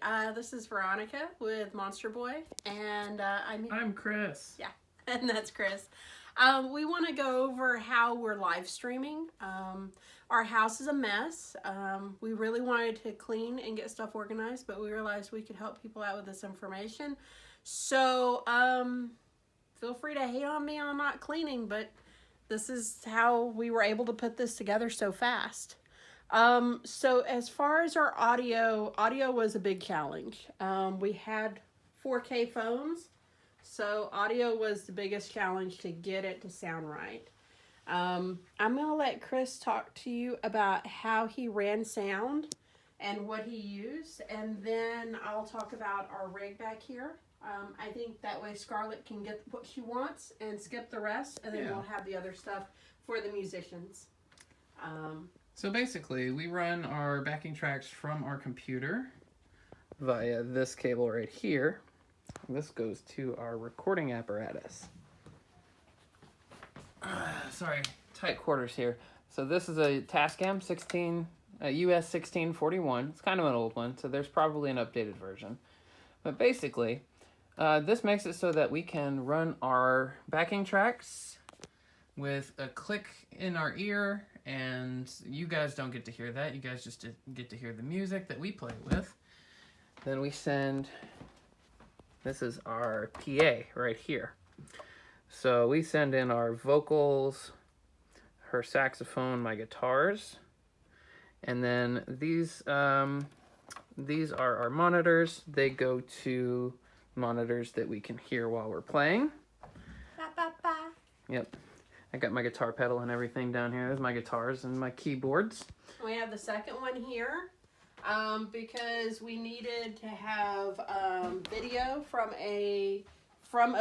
Hi, this is Veronica with Monster Boy, and I'm Chris. Yeah, and that's Chris. We want to go over how we're live streaming. Our house is a mess. We really wanted to clean and get stuff organized, but we realized we could help people out with this information. So, feel free to hate on me on not cleaning, but this is how we were able to put this together so fast. So as far as our audio was a big challenge. We had 4K phones, so audio was the biggest challenge to get it to sound right. I'm going to let Chris talk to you about how he ran sound and what he used, and then I'll talk about our rig back here. I think that way Scarlett can get what she wants and skip the rest, and then we'll have the other stuff for the musicians. So basically, we run our backing tracks from our computer via this cable right here. This goes to our recording apparatus. Sorry, tight quarters here. So this is a Tascam 16, US 1641. It's kind of an old one, so there's probably an updated version. But basically, this makes it so that we can run our backing tracks with a click in our ear, and you guys don't get to hear that. You guys just get to hear the music that we play with. Then we send, this is our PA right here. So we send in our vocals, her saxophone, my guitars, and then these are our monitors. They go to monitors that we can hear while we're playing. Ba, ba, ba. Yep. I got my guitar pedal and everything down here. There's my guitars and my keyboards. We have the second one here because we needed to have video from a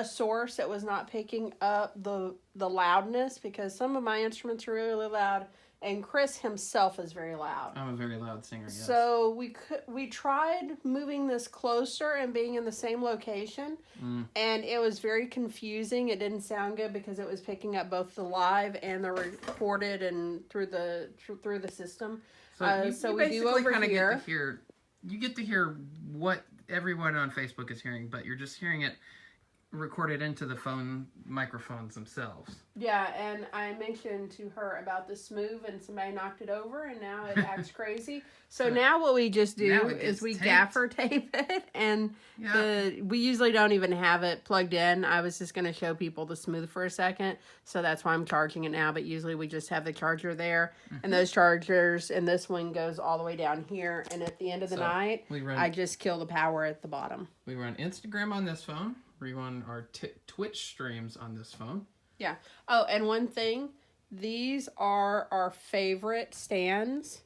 source that was not picking up the loudness, because some of my instruments are really loud and Chris himself is very loud. I'm a very loud singer, yes. So we tried moving this closer and being in the same location, and it was very confusing. It didn't sound good because it was picking up both the live and the recorded and through the system. So we do over here. You get to hear what everyone on Facebook is hearing, but you're just hearing it recorded into the phone microphones themselves. Yeah, and I mentioned to her about the smooth, and somebody knocked it over, and now it acts crazy. So now what we just do is we gaffer tape it, and we usually don't even have it plugged in. I was just going to show people the smooth for a second, so that's why I'm charging it now, but usually we just have the charger there, and those chargers, and this one goes all the way down here, and at the end of the night, I just kill the power at the bottom. We run Instagram on this phone. We run our Twitch streams on this phone. Yeah. Oh, and one thing, these are our favorite stands.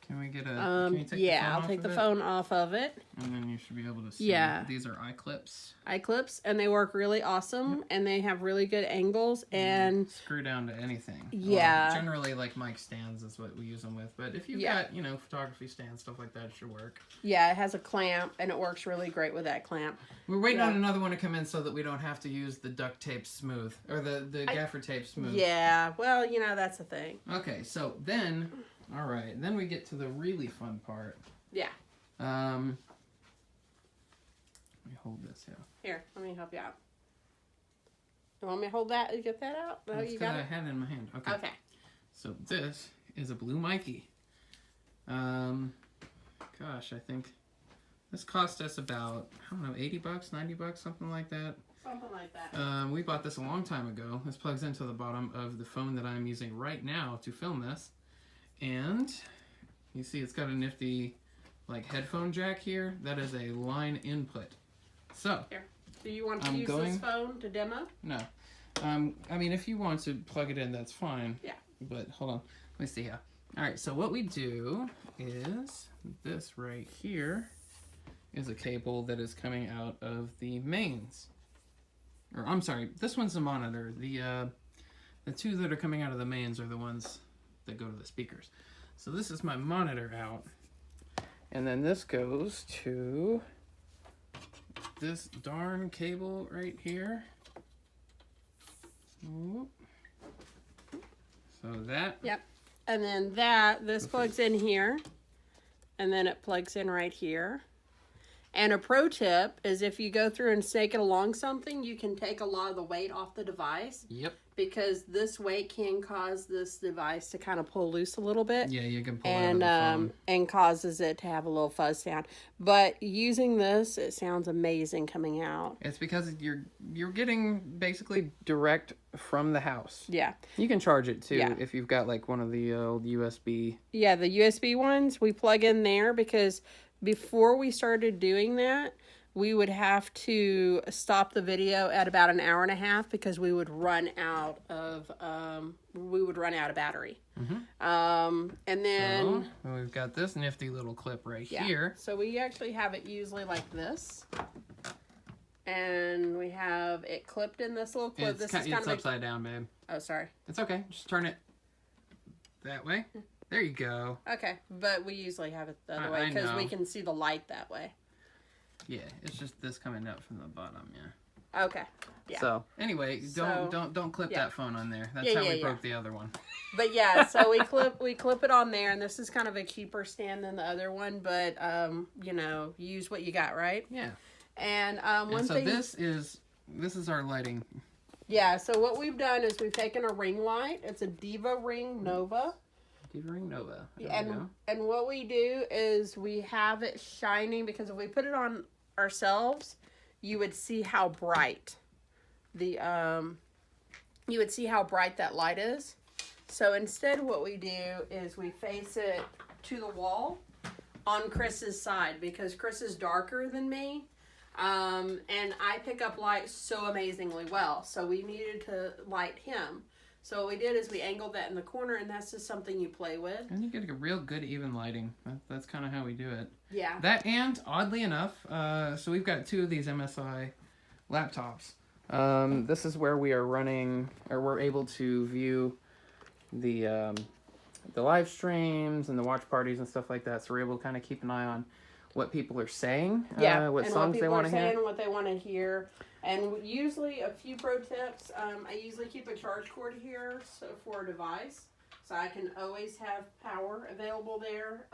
Can we get a? Can you take I'll take the phone off of it. And then you should be able to see. Yeah. These are iClips. iClips, and they work really awesome, and they have really good angles, and screw down to anything. Yeah. Well, generally, like mic stands is what we use them with. But if you've got, photography stands, stuff like that, it should work. Yeah, it has a clamp, and it works really great with that clamp. We're waiting on another one to come in so that we don't have to use the duct tape smooth or the gaffer tape smooth. Yeah. Well, that's the thing. Okay, so then. All right, then we get to the really fun part. Yeah. Let me hold this here. Here, let me help you out. You want me to hold that and get that out? No, you got it? I had it in my hand. Okay. Okay. So this is a blue Mikey. Gosh, I think this cost us about, I don't know, $80, $90, something like that. Something like that. We bought this a long time ago. This plugs into the bottom of the phone that I'm using right now to film this. And you see it's got a nifty headphone jack here. That is a line input. So here. Do you want to use this phone to demo? No. I mean, if you want to plug it in, that's fine. Yeah. But hold on. Let me see here. All right, so what we do is this right here is a cable that is coming out of the mains. Or I'm sorry, this one's the monitor. The two that are coming out of the mains are the ones that go to the speakers. So this is my monitor out, and then this goes to this darn cable right here. So that. Yep. And then this plugs in here, and then it plugs in right here. And a pro tip is if you go through and snake it along something, you can take a lot of the weight off the device. Yep. Because this weight can cause this device to kind of pull loose a little bit. Yeah, you can pull out of the phone. And causes it to have a little fuzz sound. But using this, it sounds amazing coming out. It's because you're getting basically direct from the house. Yeah. You can charge it too if you've got like one of the old USB. Yeah, the USB ones we plug in there because before we started doing that, we would have to stop the video at about an hour and a half because we would run out of battery. Mm-hmm. And then so, we've got this nifty little clip right here. So we actually have it usually like this. And we have it clipped in this little clip. It's upside down, babe. Oh, sorry. It's okay. Just turn it that way. There you go. Okay, but we usually have it the other way because we can see the light that way. Yeah, it's just this coming out from the bottom, yeah. Okay. Yeah. So anyway, don't clip that phone on there. That's how we broke the other one. But yeah, so we clip it on there, and this is kind of a cheaper stand than the other one, but use what you got, right? Yeah. And so this is our lighting. Yeah. So what we've done is we've taken a ring light. It's a Diva Ring Nova. Diva Ring Nova. And what we do is we have it shining because if we put it on ourselves, you would see how bright that light is. So instead what we do is we face it to the wall on Chris's side because Chris is darker than me. And I pick up light so amazingly well. So we needed to light him. So what we did is we angled that in the corner, and that's just something you play with. And you get a real good even lighting. That's kind of how we do it. Yeah. That and, oddly enough, so we've got 2 of these MSI laptops. This is where we are running, or we're able to view the live streams and the watch parties and stuff like that. So we're able to kind of keep an eye on what people are saying, what songs they want to hear. And what they want to hear. And usually a few pro tips. I usually keep a charge cord here for a device. So I can always have power available there.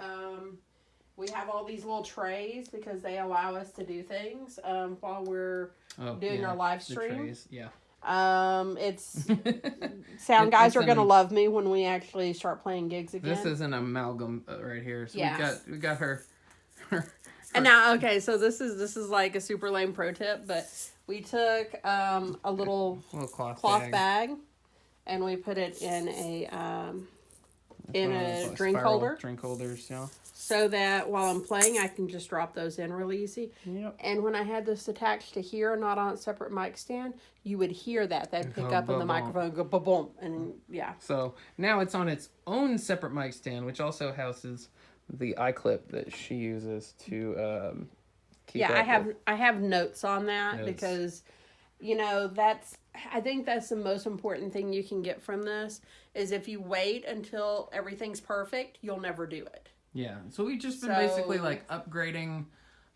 We have all these little trays because they allow us to do things while we're doing our live stream. The trays, yeah. It's sound guys are gonna love me when we actually start playing gigs again. This is an amalgam right here. So we got her. And now, okay, so this is like a super lame pro tip, but we took a little cloth bag, and we put it in a drink holder. Drink holders, yeah. So that while I'm playing, I can just drop those in real easy. Yep. And when I had this attached to here, not on a separate mic stand, you would hear that. That'd pick up in the microphone, go ba-boom, and yeah. So now it's on its own separate mic stand, which also houses the iClip that she uses to keep up I have notes on that because, I think that's the most important thing you can get from this is if you wait until everything's perfect, you'll never do it. Yeah, so we've just been basically like upgrading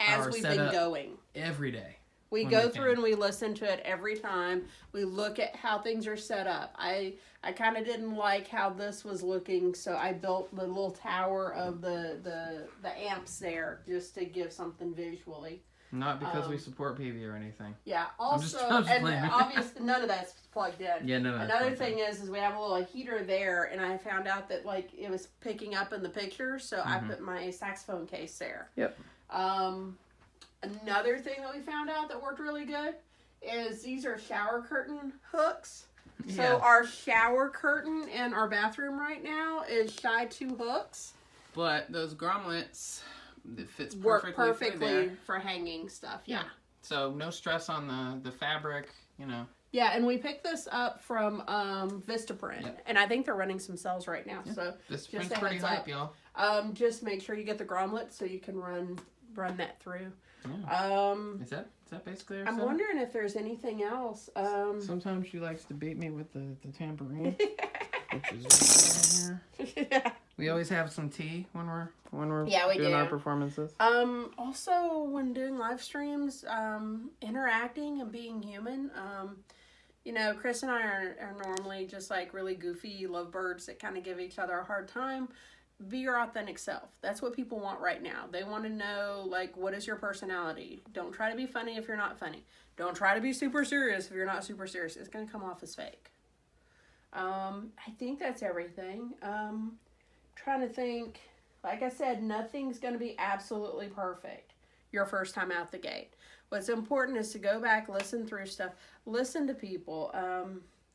as we've been going every day. We go through and we listen to it every time. We look at how things are set up. I kind of didn't like how this was looking, so I built the little tower of the amps there just to give something visually. Not because we support PV or anything. Yeah. Also, obviously none of that's plugged in. Yeah, no. Another thing is we have a little heater there, and I found out that like it was picking up in the picture, so I put my saxophone case there. Yep. Another thing that we found out that worked really good is these are shower curtain hooks. Yeah. So our shower curtain in our bathroom right now is shy 2 hooks. But those grommets, it fits work perfectly for hanging stuff. Yeah. So no stress on the fabric, Yeah, and we picked this up from Vistaprint, and I think they're running some sales right now. Yeah. So Vistaprint's pretty hype, y'all. Just make sure you get the grommet so you can run that through. Yeah. Is that basically our I'm setup? wondering if there's anything else. Sometimes she likes to beat me with the tambourine, which is right here. Yeah. We always have some tea when we're doing our performances. Also, when doing live streams, interacting and being human. Chris and I are normally just like really goofy lovebirds that kind of give each other a hard time. be your authentic self. That's what people want right now. They want to know, like, what is your personality? Don't try to be funny if you're not funny. Don't try to be super serious if you're not super serious. It's going to come off as fake. I think that's everything. Trying to think, like I said, nothing's going to be absolutely perfect your first time out the gate. What's important is to go back, listen through stuff, listen to people,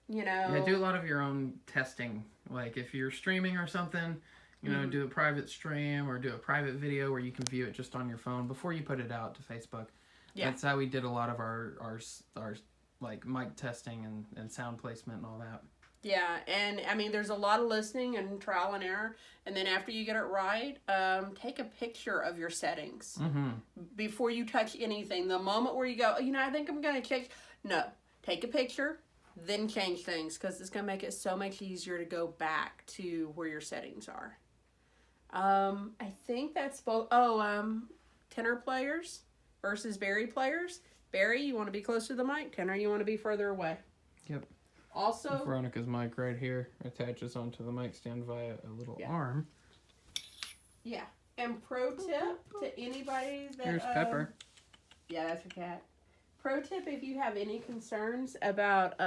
Yeah, do a lot of your own testing. Like if you're streaming or something, do a private stream or do a private video where you can view it just on your phone before you put it out to Facebook. Yeah. That's how we did a lot of our like mic testing and sound placement and all that. Yeah, and I mean, there's a lot of listening and trial and error. And then after you get it right, take a picture of your settings before you touch anything. The moment where you go, I think I'm going to change. No, take a picture, then change things, because it's going to make it so much easier to go back to where your settings are. I think that's both. Tenor players versus Barry players. Barry, you want to be close to the mic. Tenor, you want to be further away. Yep. Also, Veronica's mic right here attaches onto the mic stand via a little arm. Yeah. And pro tip to anybody that... Here's Pepper. Yeah, that's your cat. Pro tip, if you have any concerns about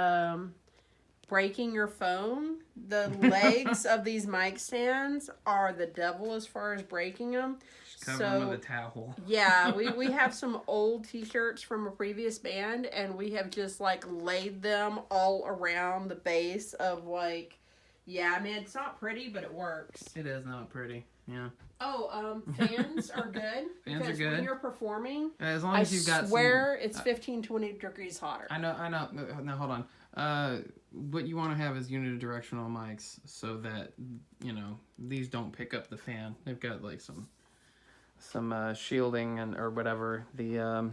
breaking your phone, the legs of these mic stands are the devil as far as breaking them. Cover them with a towel. Yeah, we have some old t-shirts from a previous band, and we have just like laid them all around the base of it's not pretty, but it works. It is not pretty, yeah. Fans are good. Fans are good. When you're performing, as long as you've got it's 15-20 degrees hotter. I know. No, hold on. What you want to have is unidirectional mics so that, these don't pick up the fan. They've got like some shielding or whatever, the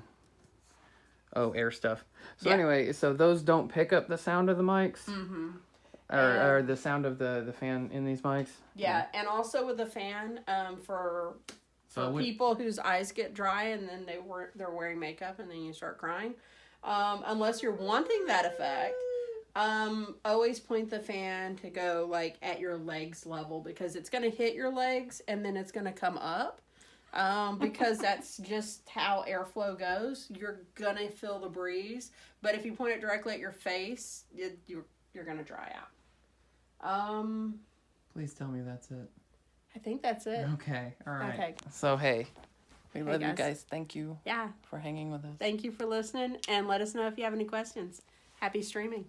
air stuff. So anyway, so those don't pick up the sound of the mics. Mm-hmm. Or the sound of the fan in these mics. Yeah, and also with the fan, for people whose eyes get dry and then they're wearing makeup and then you start crying, unless you're wanting that effect, always point the fan to go like at your legs level, because it's going to hit your legs and then it's going to come up. Because that's just how airflow goes. You're going to feel the breeze, but if you point it directly at your face, you're going to dry out. Please tell me that's it. I think that's it. Okay. All right. Okay. So, hey, we love you guys. Thank you. Yeah. For hanging with us. Thank you for listening, and let us know if you have any questions. Happy streaming.